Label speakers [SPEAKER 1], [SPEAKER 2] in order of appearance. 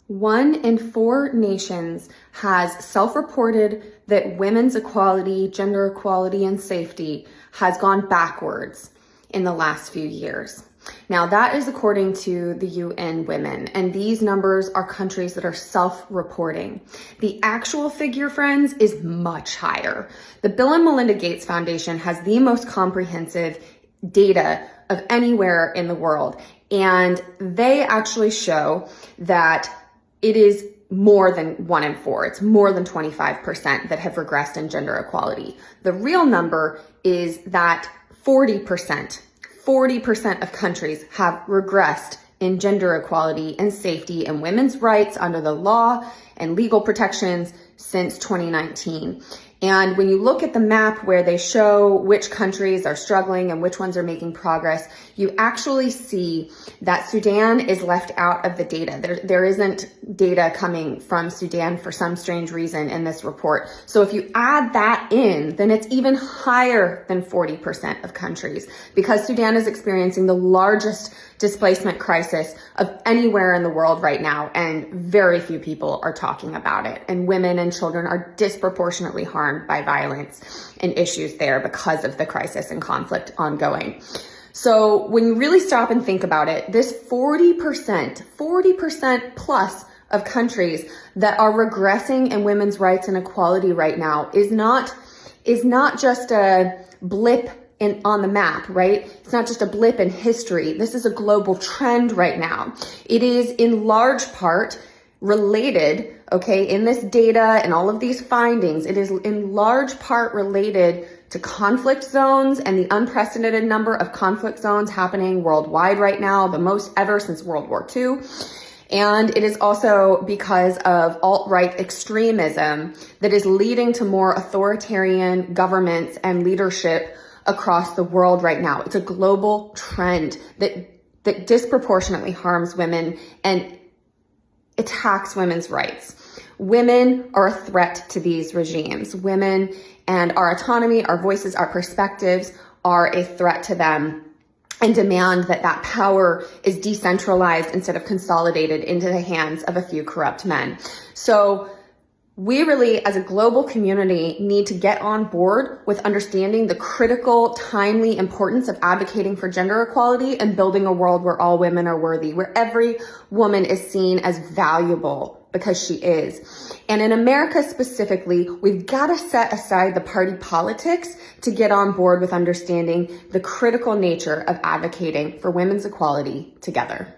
[SPEAKER 1] 1 in 4 nations has self-reported that women's equality, gender equality, and safety has gone backwards in the last few years. Now, that is according to the UN Women, and these numbers are countries that are self-reporting. The actual figure, friends, is much higher. The Bill and Melinda Gates Foundation has the most comprehensive data of anywhere in the world, and they actually show that it is more than 1 in 4. It's more than 25% that have regressed in gender equality. The real number is that 40% of countries have regressed in gender equality and safety and women's rights under the law and legal protections since 2019. And when you look at the map where they show which countries are struggling and which ones are making progress, you actually see that Sudan is left out of the data. There isn't data coming from Sudan for some strange reason in this report. So if you add that in, then it's even higher than 40% of countries, because Sudan is experiencing the largest displacement crisis of anywhere in the world right now, and very few people are talking about it. And women and children are disproportionately harmed by violence and issues there because of the crisis and conflict ongoing. So when you really stop and think about it, this 40% plus of countries that are regressing in women's rights and equality right now is not just a blip on the map, right? It's not just a blip in history. This is a global trend right now. It is in large part related, okay, in this data and all of these findings, it is in large part related to conflict zones and the unprecedented number of conflict zones happening worldwide right now, the most ever since World War II. And it is also because of alt-right extremism that is leading to more authoritarian governments and leadership across the world right now. It's a global trend that disproportionately harms women and attacks women's rights. Women are a threat to these regimes. Women and our autonomy, our voices, our perspectives are a threat to them, and demand that power is decentralized instead of consolidated into the hands of a few corrupt men. So we really, as a global community, need to get on board with understanding the critical, timely importance of advocating for gender equality and building a world where all women are worthy, where every woman is seen as valuable because she is. And in America specifically, we've got to set aside the party politics to get on board with understanding the critical nature of advocating for women's equality together.